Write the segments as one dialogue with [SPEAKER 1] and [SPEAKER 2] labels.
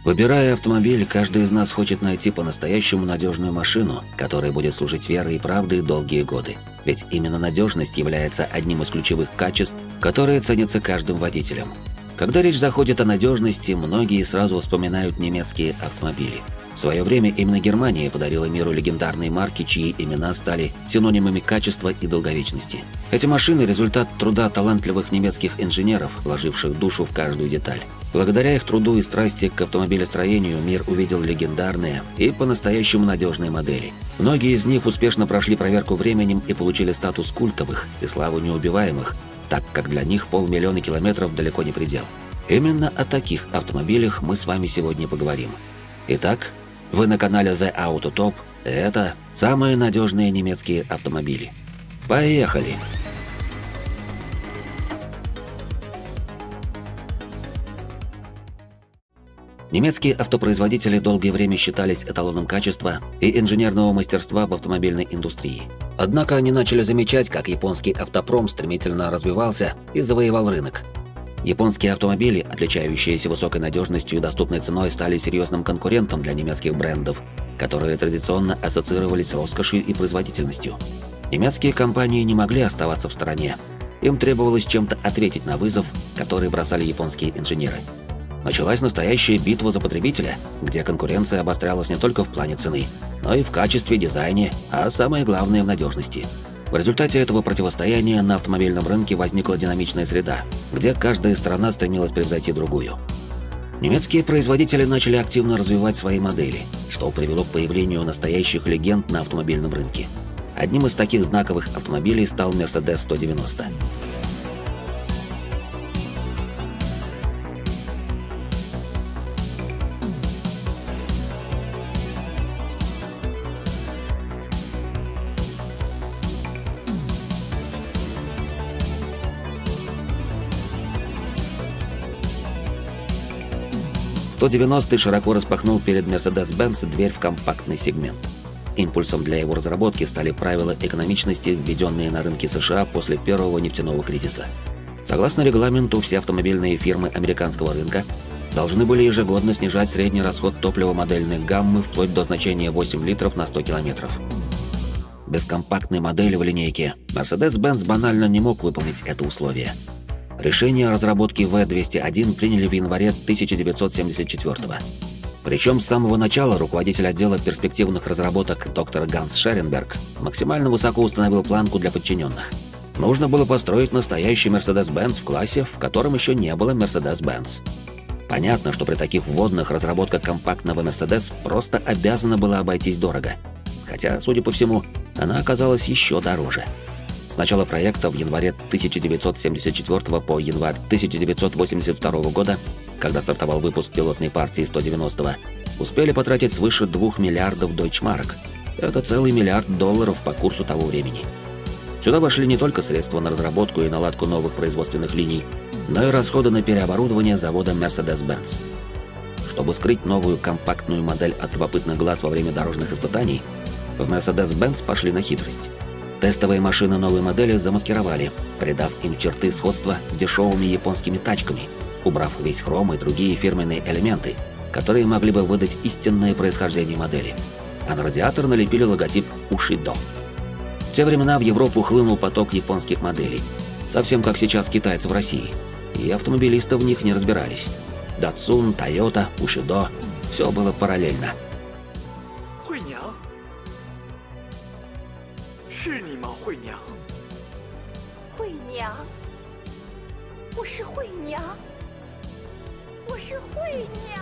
[SPEAKER 1] Выбирая автомобиль, каждый из нас хочет найти по-настоящему надежную машину, которая будет служить верой и правдой долгие годы. Ведь именно надежность является одним из ключевых качеств, которые ценятся каждым водителем. Когда речь заходит о надежности, многие сразу вспоминают немецкие автомобили. В свое время именно Германия подарила миру легендарные марки, чьи имена стали синонимами качества и долговечности. Эти машины – результат труда талантливых немецких инженеров, вложивших душу в каждую деталь. Благодаря их труду и страсти к автомобилестроению мир увидел легендарные и по-настоящему надежные модели. Многие из них успешно прошли проверку временем и получили статус культовых и славу неубиваемых, так как для них 500 000 километров далеко не предел. Именно о таких автомобилях мы с вами сегодня поговорим. Итак, вы на канале The Auto Top, и это самые надежные немецкие автомобили. Поехали! Немецкие автопроизводители долгое время считались эталоном качества и инженерного мастерства в автомобильной индустрии. Однако они начали замечать, как японский автопром стремительно развивался и завоевал рынок. Японские автомобили, отличающиеся высокой надежностью и доступной ценой, стали серьезным конкурентом для немецких брендов, которые традиционно ассоциировались с роскошью и производительностью. Немецкие компании не могли оставаться в стороне. Им требовалось чем-то ответить на вызов, который бросали японские инженеры. Началась настоящая битва за потребителя, где конкуренция обострялась не только в плане цены, но и в качестве, дизайне, а самое главное в надежности. В результате этого противостояния на автомобильном рынке возникла динамичная среда, где каждая страна стремилась превзойти другую. Немецкие производители начали активно развивать свои модели, что привело к появлению настоящих легенд на автомобильном рынке. Одним из таких знаковых автомобилей стал Mercedes 190. «190» широко распахнул перед Mercedes-Benz дверь в компактный сегмент. Импульсом для его разработки стали правила экономичности, введенные на рынке США после первого нефтяного кризиса. Согласно регламенту, все автомобильные фирмы американского рынка должны были ежегодно снижать средний расход топлива модельной гаммы вплоть до значения 8 литров на 100 километров. Без компактной модели в линейке Mercedes-Benz банально не мог выполнить это условие. Решение о разработке V201 приняли в январе 1974 года. Причем с самого начала руководитель отдела перспективных разработок доктор Ганс Шеренберг максимально высоко установил планку для подчиненных. Нужно было построить настоящий Mercedes-Benz в классе, в котором еще не было Mercedes-Benz. Понятно, что при таких вводных разработка компактного Mercedes просто обязана была обойтись дорого. Хотя, судя по всему, она оказалась еще дороже. С начала проекта в январе 1974 по январь 1982 года, когда стартовал выпуск пилотной партии 190, успели потратить свыше 2 миллиардов дойчмарок. Это целый $1 миллиард по курсу того времени. Сюда вошли не только средства на разработку и наладку новых производственных линий, но и расходы на переоборудование завода Mercedes-Benz. Чтобы скрыть новую компактную модель от любопытных глаз во время дорожных испытаний, в Mercedes-Benz пошли на хитрость. Тестовые машины новой модели замаскировали, придав им черты сходства с дешевыми японскими тачками, убрав весь хром и другие фирменные элементы, которые могли бы выдать истинное происхождение модели. А на радиатор налепили логотип Ushido. В те времена в Европу хлынул поток японских моделей, совсем как сейчас китайцы в России, и автомобилисты в них не разбирались. Datsun, Toyota, Ushido – все было параллельно.
[SPEAKER 2] 是你吗，惠娘？
[SPEAKER 3] 惠娘，我是惠娘，我是惠娘。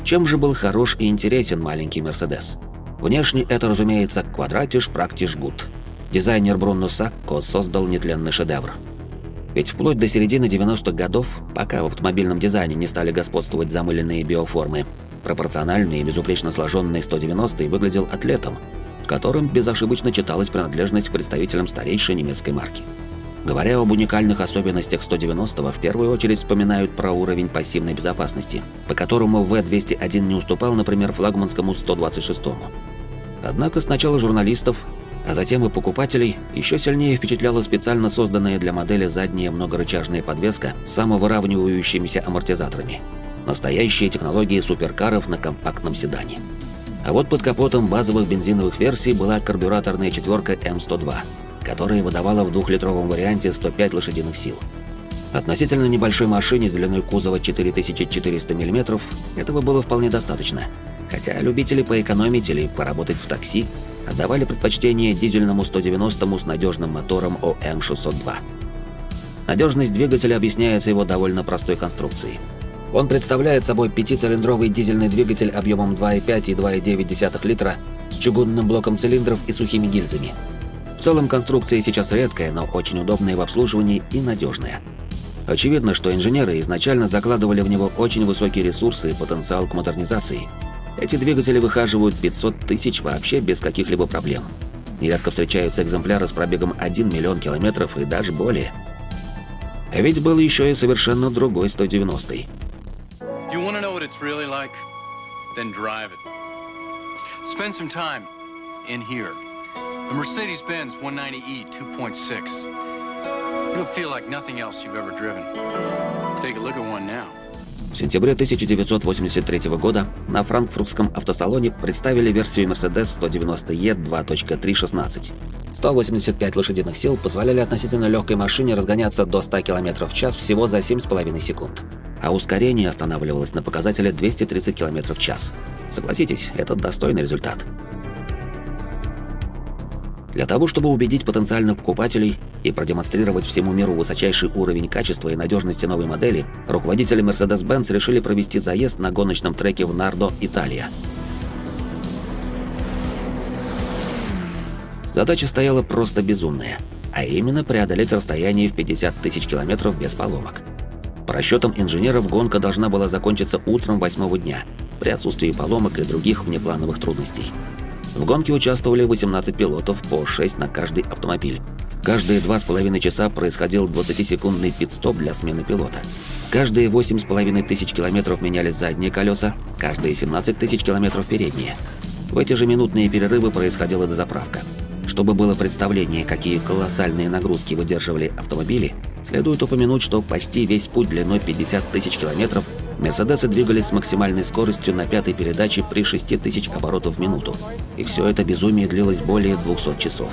[SPEAKER 1] Чем же был хорош и интересен маленький Мерседес? Внешне это, разумеется, квадратиш практиш гуд. Дизайнер Бруно Сакко создал нетленный шедевр. Ведь вплоть до середины 90-х годов, пока в автомобильном дизайне не стали господствовать замыленные биоформы, пропорциональный и безупречно сложенный 190 выглядел атлетом, в котором безошибочно читалась принадлежность к представителям старейшей немецкой марки. Говоря об уникальных особенностях 190-го, в первую очередь вспоминают про уровень пассивной безопасности, по которому V201 не уступал, например, флагманскому 126-му. Однако сначала журналистов, а затем и покупателей еще сильнее впечатляла специально созданная для модели задняя многорычажная подвеска с самовыравнивающимися амортизаторами. Настоящие технологии суперкаров на компактном седане. А вот под капотом базовых бензиновых версий была карбюраторная четверка М102, которая выдавала в 2-литровом варианте 105 лошадиных сил. Относительно небольшой машине с длиной кузова 4400 мм этого было вполне достаточно, хотя любители поэкономить или поработать в такси отдавали предпочтение дизельному 190-му с надежным мотором ОМ602. Надежность двигателя объясняется его довольно простой конструкцией. Он представляет собой 5-цилиндровый дизельный двигатель объемом 2,5 и 2,9 литра с чугунным блоком цилиндров и сухими гильзами. В целом конструкция сейчас редкая, но очень удобная в обслуживании и надежная. Очевидно, что инженеры изначально закладывали в него очень высокие ресурсы и потенциал к модернизации. Эти двигатели выхаживают 500 тысяч вообще без каких-либо проблем. Нередко встречаются экземпляры с пробегом 1 миллион километров и даже более. А ведь был еще и совершенно другой 190-й.
[SPEAKER 4] You want to know what it's really like? Then drive it. Spend some time in here. The Mercedes-Benz 190E 2.6. It'll feel like nothing else you've ever driven. Take a look at one now.
[SPEAKER 1] В сентябре 1983 года на франкфуртском автосалоне представили версию Mercedes 190E 2.316. 185 лошадиных сил позволяли относительно легкой машине разгоняться до 100 км в час всего за 7,5 секунд. А ускорение останавливалось на показателе 230 км в час. Согласитесь, это достойный результат. Для того, чтобы убедить потенциальных покупателей и продемонстрировать всему миру высочайший уровень качества и надежности новой модели, руководители Mercedes-Benz решили провести заезд на гоночном треке в Нардо, Италия. Задача стояла просто безумная, а именно преодолеть расстояние в 50 тысяч километров без поломок. По расчетам инженеров, гонка должна была закончиться утром 8-го дня, при отсутствии поломок и других внеплановых трудностей. В гонке участвовали 18 пилотов, по 6 на каждый автомобиль. Каждые 2,5 часа происходил 20-секундный пит-стоп для смены пилота. Каждые 8,5 тысяч километров менялись задние колеса, каждые 17 тысяч километров передние. В эти же минутные перерывы происходила дозаправка. Чтобы было представление, какие колоссальные нагрузки выдерживали автомобили, следует упомянуть, что почти весь путь длиной 50 тысяч километров Мерседесы двигались с максимальной скоростью на 5-й передаче при 6000 оборотов в минуту. И все это безумие длилось более 200 часов.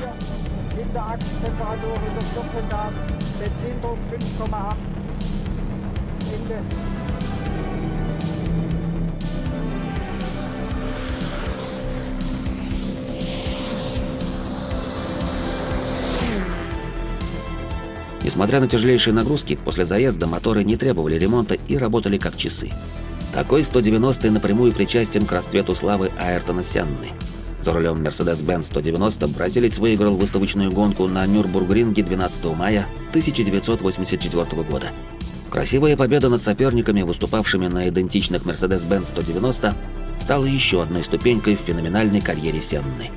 [SPEAKER 1] Несмотря на тяжелейшие нагрузки, после заезда моторы не требовали ремонта и работали как часы. Такой 190-й напрямую причастен к расцвету славы Айртона Сенны. За рулем Mercedes-Benz 190 бразилец выиграл выставочную гонку на Нюрбургринге 12 мая 1984 года. Красивая победа над соперниками, выступавшими на идентичных Mercedes-Benz 190, стала еще одной ступенькой в феноменальной карьере Сенны.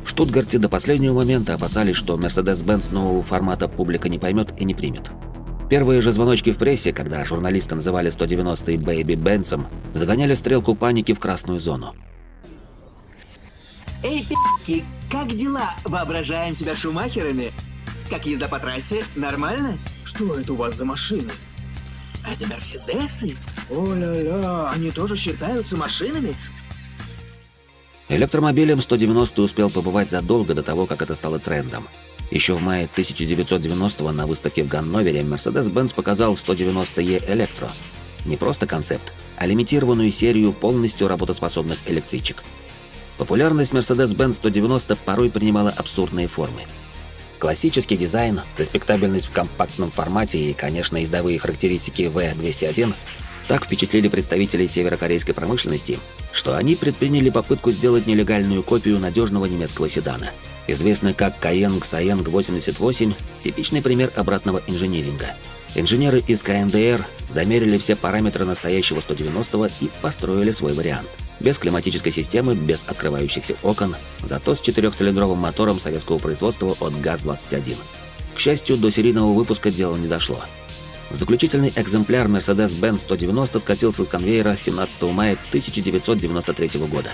[SPEAKER 1] В Штутгарте до последнего момента опасались, что Mercedes-Benz нового формата публика не поймет и не примет. Первые же звоночки в прессе, когда журналисты называли 190-й Бэйби Бенцем, загоняли стрелку паники в красную зону.
[SPEAKER 5] Эй, пи***ки, как дела? Воображаем себя шумахерами? Как езда по трассе? Нормально? Что это у вас за машины? Это Мерседесы? О-ля-ля, они тоже считаются машинами?
[SPEAKER 1] Электромобилем 190 успел побывать задолго до того, как это стало трендом. Еще в мае 1990-го на выставке в Ганновере Mercedes-Benz показал 190E Electro. Не просто концепт, а лимитированную серию полностью работоспособных электричек. Популярность Mercedes-Benz 190 порой принимала абсурдные формы. Классический дизайн, респектабельность в компактном формате и, конечно, ездовые характеристики V201 так впечатлили представителей северокорейской промышленности, что они предприняли попытку сделать нелегальную копию надежного немецкого седана. Известный как Cayenne Science 88, типичный пример обратного инжиниринга. Инженеры из КНДР замерили все параметры настоящего 190-го и построили свой вариант. Без климатической системы, без открывающихся окон, зато с 4-цилиндровым мотором советского производства от ГАЗ-21. К счастью, до серийного выпуска дело не дошло. Заключительный экземпляр Mercedes-Benz 190 скатился с конвейера 17 мая 1993 года.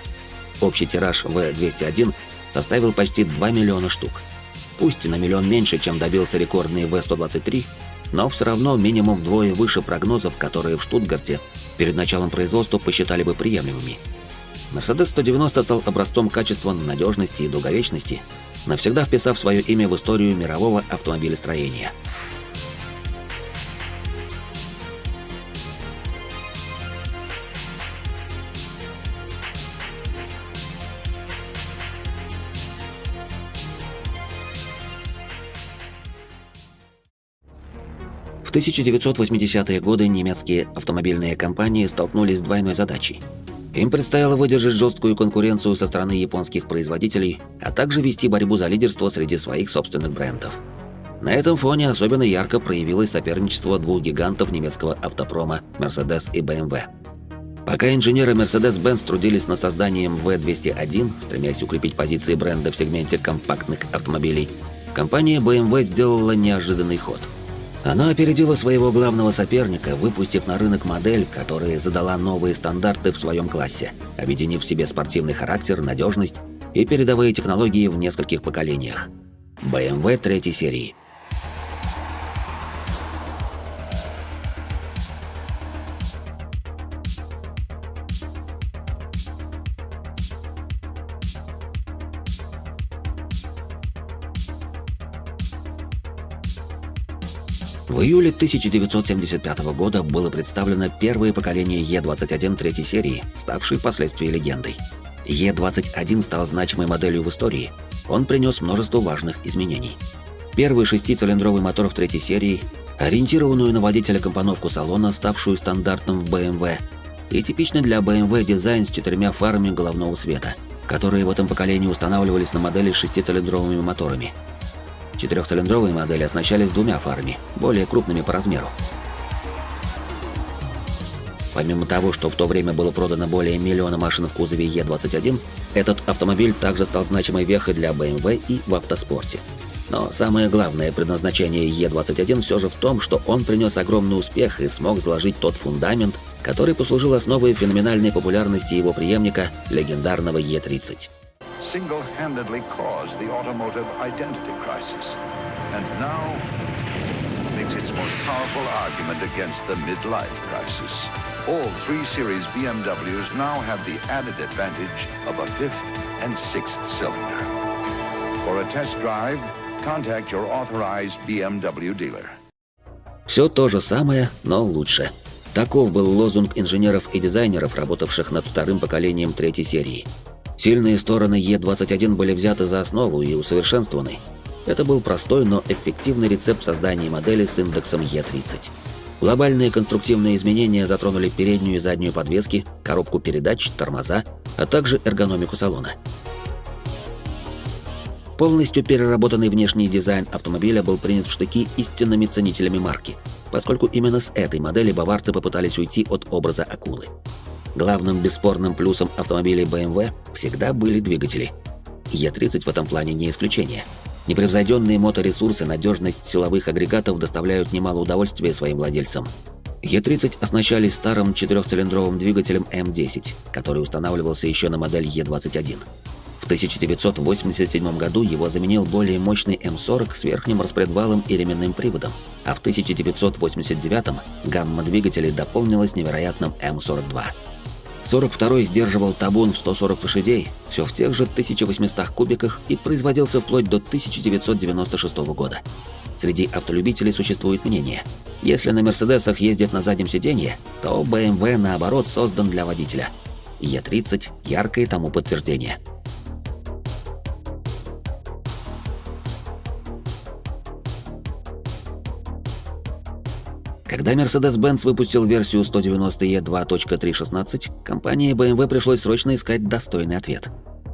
[SPEAKER 1] Общий тираж V201 составил почти 2 миллиона штук. Пусть и на миллион меньше, чем добился рекордный V123, но все равно минимум вдвое выше прогнозов, которые в Штутгарте перед началом производства посчитали бы приемлемыми. Mercedes 190 стал образцом качества, надежности и долговечности, навсегда вписав свое имя в историю мирового автомобилестроения. В 1980-е годы немецкие автомобильные компании столкнулись с двойной задачей. Им предстояло выдержать жесткую конкуренцию со стороны японских производителей, а также вести борьбу за лидерство среди своих собственных брендов. На этом фоне особенно ярко проявилось соперничество двух гигантов немецкого автопрома Mercedes и BMW. Пока инженеры Mercedes-Benz трудились над созданием V201, стремясь укрепить позиции бренда в сегменте компактных автомобилей, компания BMW сделала неожиданный ход. Она опередила своего главного соперника, выпустив на рынок модель, которая задала новые стандарты в своем классе, объединив в себе спортивный характер, надежность и передовые технологии в нескольких поколениях. BMW 3 серии. В июле 1975 года было представлено первое поколение Е21 3 серии, ставшей впоследствии легендой. Е21 стал значимой моделью в истории. Он принес множество важных изменений. Первый шестицилиндровый мотор в 3 серии, ориентированную на водителя компоновку салона, ставшую стандартом в BMW, и типичный для BMW дизайн с 4 фарами головного света, которые в этом поколении устанавливались на модели с шестицилиндровыми моторами. 4-цилиндровые модели оснащались 2 фарами, более крупными по размеру. Помимо того, что в то время было продано более 1 миллиона машин в кузове Е21, этот автомобиль также стал значимой вехой для BMW и в автоспорте. Но самое главное предназначение Е21 все же в том, что он принес огромный успех и смог заложить тот фундамент, который послужил основой феноменальной популярности его преемника, легендарного Е30.
[SPEAKER 6] Single-handedly caused the automotive identity crisis, and now makes its most powerful argument against the midlife crisis. All 3 Series BMWs now have the added advantage of a 5th and 6th cylinder. For a test drive, contact your authorized BMW dealer.
[SPEAKER 1] Все то же самое, но лучше. Таков был лозунг инженеров и дизайнеров, работавших над вторым поколением 3 серии. Сильные стороны Е21 были взяты за основу и усовершенствованы. Это был простой, но эффективный рецепт создания модели с индексом Е30. Глобальные конструктивные изменения затронули переднюю и заднюю подвески, коробку передач, тормоза, а также эргономику салона. Полностью переработанный внешний дизайн автомобиля был принят в штыки истинными ценителями марки, поскольку именно с этой модели баварцы попытались уйти от образа акулы. Главным бесспорным плюсом автомобилей BMW всегда были двигатели. Е30 в этом плане не исключение. Непревзойденные моторесурсы, надежность силовых агрегатов доставляют немало удовольствия своим владельцам. Е30 оснащались старым 4-цилиндровым двигателем М10, который устанавливался еще на модель Е21. В 1987 году его заменил более мощный М40 с верхним распредвалом и ременным приводом, а в 1989 гамма двигателей дополнилась невероятным М42. 42-й сдерживал табун в 140 лошадей, все в тех же 1800 кубиках и производился вплоть до 1996 года. Среди автолюбителей существует мнение: если на Мерседесах ездят на заднем сиденье, то BMW наоборот создан для водителя. Е30 – яркое тому подтверждение. Когда Mercedes-Benz выпустил версию 190E 2.316, компании BMW пришлось срочно искать достойный ответ.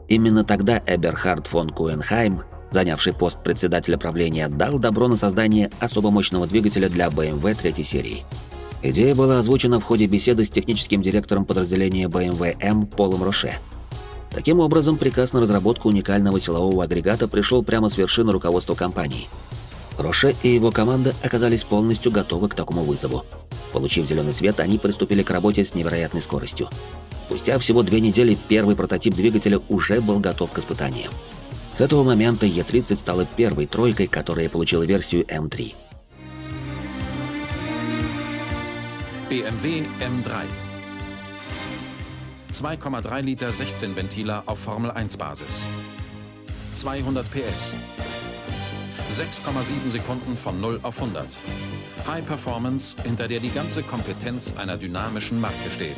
[SPEAKER 1] Именно тогда Эберхард фон Куенхайм, занявший пост председателя правления, дал добро на создание особо мощного двигателя для BMW 3 серии. Идея была озвучена в ходе беседы с техническим директором подразделения BMW M Полом Роше. Таким образом, приказ на разработку уникального силового агрегата пришел прямо с вершины руководства компании. Роше и его команда оказались полностью готовы к такому вызову. Получив зеленый свет, они приступили к работе с невероятной скоростью. Спустя всего 2 недели первый прототип двигателя уже был готов к испытаниям. С этого момента Е30 стала первой тройкой, которая получила версию М3.
[SPEAKER 7] BMW M3. 2,3 Liter 16-Ventiler auf Formel-1-Basis. 200 PS. 6,7 Sekunden von 0 auf 100. High Performance, hinter der die ganze Kompetenz einer dynamischen Marke steht.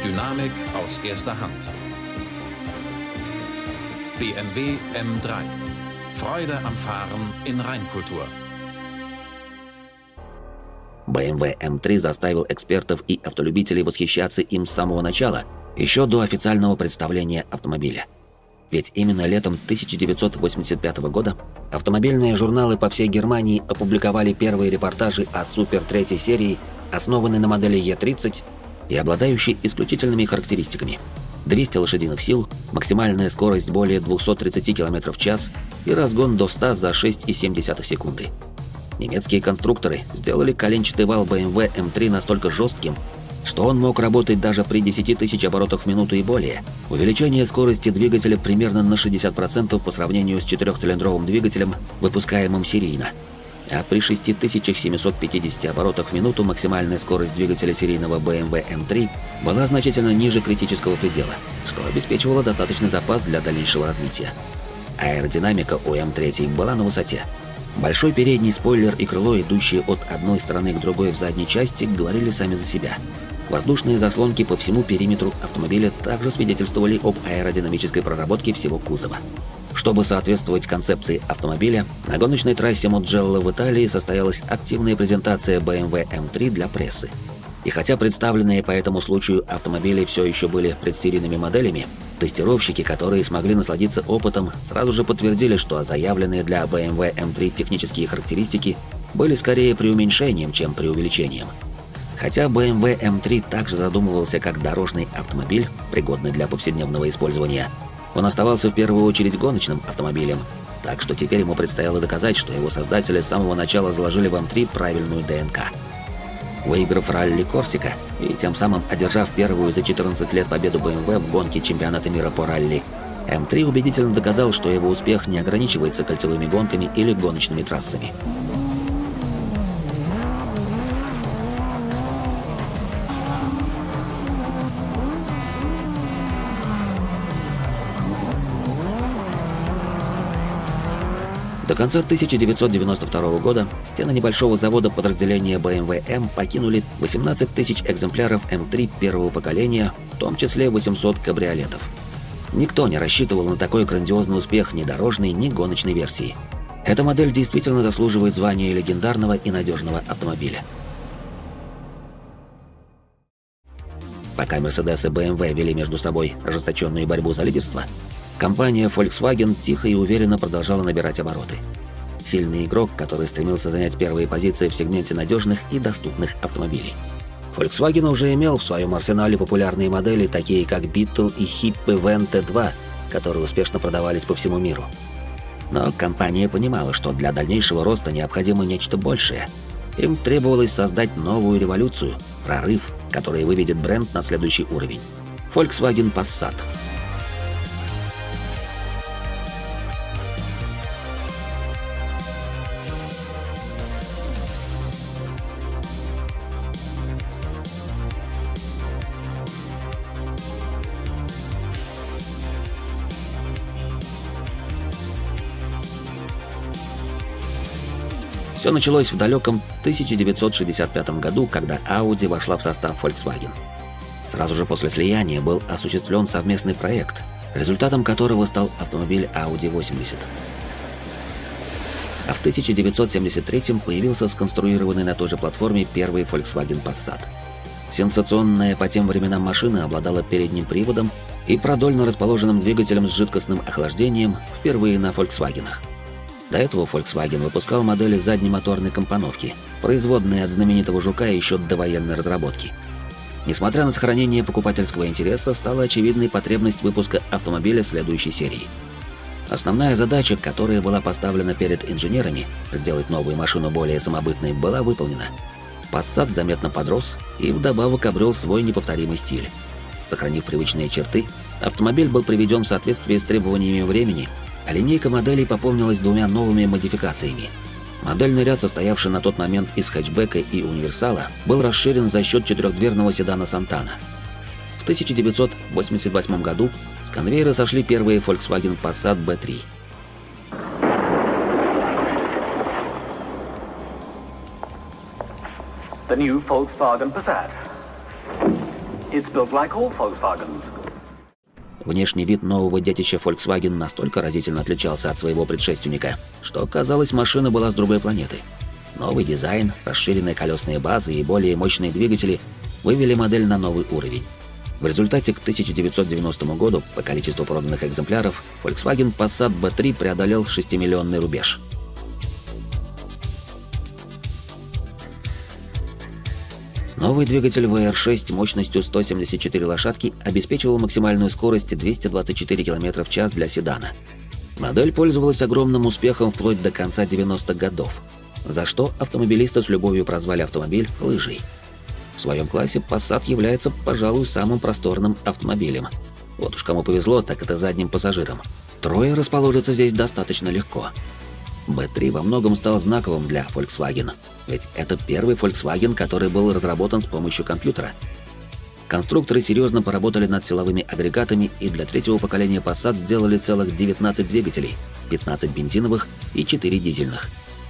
[SPEAKER 7] Dynamik aus erster Hand. BMW M3. Freude am Fahren in Reinkultur.
[SPEAKER 1] BMW M3 заставил экспертов и автолюбителей восхищаться им с самого начала, еще до официального представления автомобиля. Ведь именно летом 1985 года автомобильные журналы по всей Германии опубликовали первые репортажи о Супер 3 серии, основанной на модели E30 и обладающей исключительными характеристиками. 200 лошадиных сил, максимальная скорость более 230 км в час и разгон до 100 за 6,7 секунды. Немецкие конструкторы сделали коленчатый вал BMW M3 настолько жестким, что он мог работать даже при 10 тысяч оборотах в минуту и более. Увеличение скорости двигателя примерно на 60% по сравнению с 4-цилиндровым двигателем, выпускаемым серийно. А при 6750 оборотах в минуту максимальная скорость двигателя серийного BMW M3 была значительно ниже критического предела, что обеспечивало достаточный запас для дальнейшего развития. Аэродинамика у M3 была на высоте. Большой передний спойлер и крыло, идущие от одной стороны к другой в задней части, говорили сами за себя. Воздушные заслонки по всему периметру автомобиля также свидетельствовали об аэродинамической проработке всего кузова. Чтобы соответствовать концепции автомобиля, на гоночной трассе Муджелло в Италии состоялась активная презентация BMW M3 для прессы. И хотя представленные по этому случаю автомобили все еще были предсерийными моделями, тестировщики, которые смогли насладиться опытом, сразу же подтвердили, что заявленные для BMW M3 технические характеристики были скорее преуменьшением, чем преувеличением. Хотя BMW M3 также задумывался как дорожный автомобиль, пригодный для повседневного использования, он оставался в первую очередь гоночным автомобилем, так что теперь ему предстояло доказать, что его создатели с самого начала заложили в M3 правильную ДНК. Выиграв ралли Корсика и тем самым одержав первую за 14 лет победу BMW в гонке чемпионата мира по ралли, M3 убедительно доказал, что его успех не ограничивается кольцевыми гонками или гоночными трассами. До конца 1992 года стены небольшого завода подразделения BMW M покинули 18 тысяч экземпляров M3 первого поколения, в том числе 800 кабриолетов. Никто не рассчитывал на такой грандиозный успех ни дорожной, ни гоночной версии. Эта модель действительно заслуживает звания легендарного и надежного автомобиля. Пока Mercedes и BMW вели между собой ожесточенную борьбу за лидерство, компания Volkswagen тихо и уверенно продолжала набирать обороты. Сильный игрок, который стремился занять первые позиции в сегменте надежных и доступных автомобилей. Volkswagen уже имел в своем арсенале популярные модели, такие как Beetle и Hippie Van T2, которые успешно продавались по всему миру. Но компания понимала, что для дальнейшего роста необходимо нечто большее. Им требовалось создать новую революцию, прорыв, который выведет бренд на следующий уровень. Volkswagen Passat. Все началось в далеком 1965 году, когда Audi вошла в состав Volkswagen. Сразу же после слияния был осуществлен совместный проект, результатом которого стал автомобиль Audi 80. А в 1973 появился сконструированный на той же платформе первый Volkswagen Passat. Сенсационная по тем временам машина обладала передним приводом и продольно расположенным двигателем с жидкостным охлаждением впервые на Volkswagen'ах. До этого Volkswagen выпускал модели заднемоторной компоновки, производные от знаменитого Жука еще до военной разработки. Несмотря на сохранение покупательского интереса, стала очевидной потребность выпуска автомобиля следующей серии. Основная задача, которая была поставлена перед инженерами, сделать новую машину более самобытной, была выполнена. Passat заметно подрос и вдобавок обрел свой неповторимый стиль. Сохранив привычные черты, автомобиль был приведен в соответствие с требованиями времени, а линейка моделей пополнилась двумя новыми модификациями. Модельный ряд, состоявший на тот момент из хэтчбека и универсала, был расширен за счет четырехдверного седана Santana. В 1988 году с конвейера сошли первые Volkswagen Passat B3.
[SPEAKER 8] The new Volkswagen Passat. It's built like all Volkswagens.
[SPEAKER 1] Внешний вид нового детища Volkswagen настолько разительно отличался от своего предшественника, что, казалось, машина была с другой планеты. Новый дизайн, расширенные колесные базы и более мощные двигатели вывели модель на новый уровень. В результате к 1990 году по количеству проданных экземпляров Volkswagen Passat B3 преодолел 6-миллионный рубеж. Новый двигатель VR6 мощностью 174 лошадки обеспечивал максимальную скорость 224 км в час для седана. Модель пользовалась огромным успехом вплоть до конца 90-х годов, за что автомобилисты с любовью прозвали автомобиль «лыжей». В своем классе Passat является, пожалуй, самым просторным автомобилем. Вот уж кому повезло, так это задним пассажирам. Трое расположиться здесь достаточно легко. B3 во многом стал знаковым для Volkswagen, ведь это первый Volkswagen, который был разработан с помощью компьютера. Конструкторы серьезно поработали над силовыми агрегатами и для третьего поколения Passat сделали целых 19 двигателей, 15 бензиновых и 4 дизельных.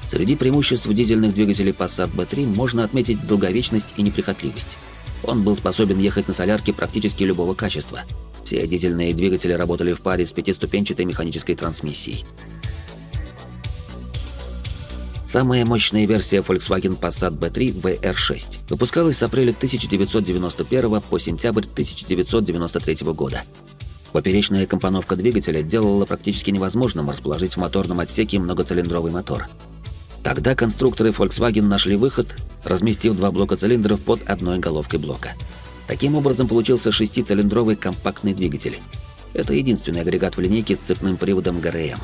[SPEAKER 1] Среди преимуществ дизельных двигателей Passat B3 можно отметить долговечность и неприхотливость. Он был способен ехать на солярке практически любого качества. Все дизельные двигатели работали в паре с пятиступенчатой механической трансмиссией. Самая мощная версия Volkswagen Passat B3 VR6 выпускалась с апреля 1991 по сентябрь 1993 года. Поперечная компоновка двигателя делала практически невозможным расположить в моторном отсеке многоцилиндровый мотор. Тогда конструкторы Volkswagen нашли выход, разместив два блока цилиндров под одной головкой блока. Таким образом получился 6-цилиндровый компактный двигатель. Это единственный агрегат в линейке с цепным приводом ГРМ.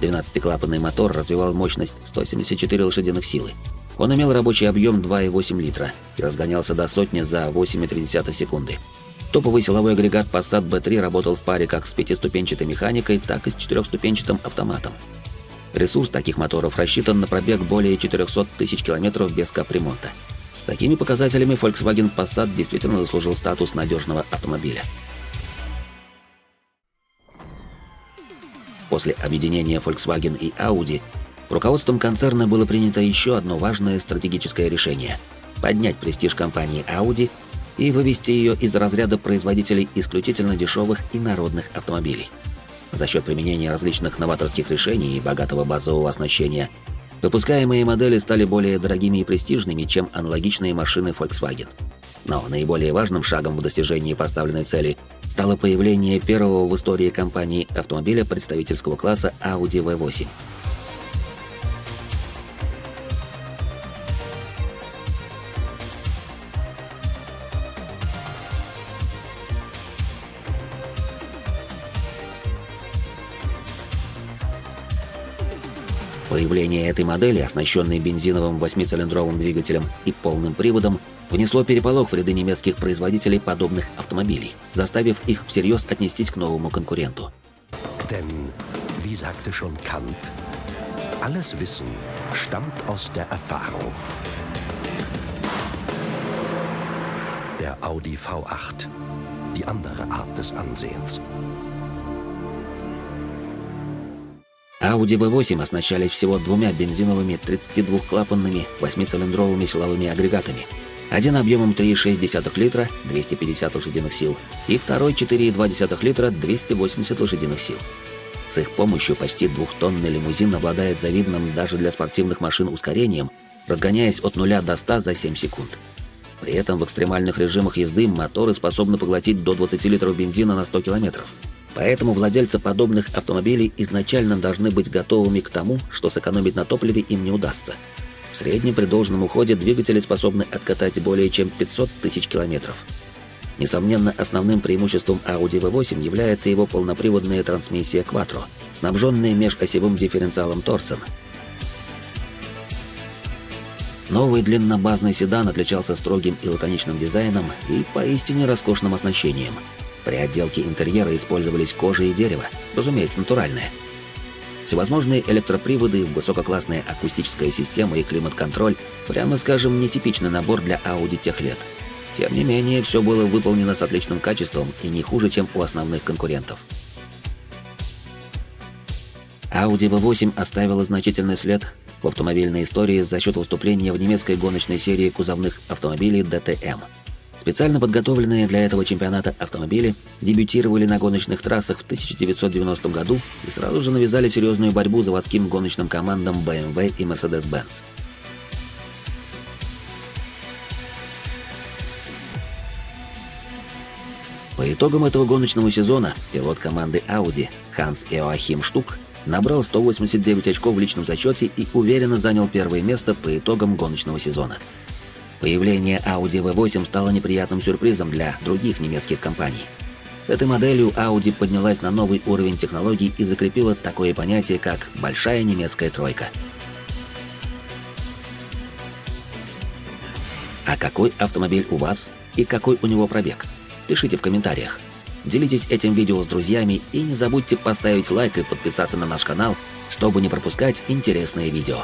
[SPEAKER 1] 12-клапанный мотор развивал мощность 174 лошадиных силы. Он имел рабочий объем 2,8 литра и разгонялся до сотни за 8,3 секунды. Топовый силовой агрегат Passat B3 работал в паре как с пятиступенчатой механикой, так и с четырехступенчатым автоматом. Ресурс таких моторов рассчитан на пробег более 400 тысяч километров без капремонта. С такими показателями Volkswagen Passat действительно заслужил статус надежного автомобиля. После объединения Volkswagen и Audi руководством концерна было принято еще одно важное стратегическое решение – поднять престиж компании Audi и вывести ее из разряда производителей исключительно дешевых и народных автомобилей. За счет применения различных новаторских решений и богатого базового оснащения выпускаемые модели стали более дорогими и престижными, чем аналогичные машины Volkswagen. Но наиболее важным шагом в достижении поставленной цели стало появление первого в истории компании автомобиля представительского класса Audi V8. Появление этой модели, оснащенной бензиновым 8-цилиндровым двигателем и полным приводом, внесло переполох в ряды немецких производителей подобных автомобилей, заставив их всерьез отнестись к новому конкуренту.
[SPEAKER 9] Denn, wie sagte schon Kant, alles Wissen stammt aus der Erfahrung. Der Audi V8, die andere Art des Ansehens.
[SPEAKER 1] Audi V8 оснащались всего двумя бензиновыми 32-клапанными 8-цилиндровыми силовыми агрегатами. Один объемом 3,6 литра, 250 лошадиных сил, и второй 4,2 литра, 280 лошадиных сил. С их помощью почти двухтонный лимузин обладает завидным даже для спортивных машин ускорением, разгоняясь от 0 до 100 за 7 секунд. При этом в экстремальных режимах езды моторы способны поглотить до 20 литров бензина на 100 километров. Поэтому владельцы подобных автомобилей изначально должны быть готовыми к тому, что сэкономить на топливе им не удастся. В среднем при должном уходе двигатели способны откатать более чем 500 тысяч километров. Несомненно, основным преимуществом Audi V8 является его полноприводная трансмиссия Quattro, снабженная межосевым дифференциалом Torsen. Новый длиннобазный седан отличался строгим и лаконичным дизайном и поистине роскошным оснащением. При отделке интерьера использовались кожа и дерево, разумеется, натуральное. Всевозможные электроприводы, высококлассная акустическая система и климат-контроль, прямо скажем, нетипичный набор для Audi тех лет. Тем не менее, все было выполнено с отличным качеством и не хуже, чем у основных конкурентов. Audi V8 оставила значительный след в автомобильной истории за счет выступления в немецкой гоночной серии кузовных автомобилей DTM. Специально подготовленные для этого чемпионата автомобили дебютировали на гоночных трассах в 1990 году и сразу же навязали серьезную борьбу заводским гоночным командам BMW и Mercedes-Benz. По итогам этого гоночного сезона пилот команды Audi Ханс Иоахим Штук набрал 189 очков в личном зачете и уверенно занял первое место по итогам гоночного сезона. Появление Audi V8 стало неприятным сюрпризом для других немецких компаний. С этой моделью Audi поднялась на новый уровень технологий и закрепила такое понятие, как «большая немецкая тройка». А какой автомобиль у вас и какой у него пробег? Пишите в комментариях. Делитесь этим видео с друзьями и не забудьте поставить лайк и подписаться на наш канал, чтобы не пропускать интересные видео.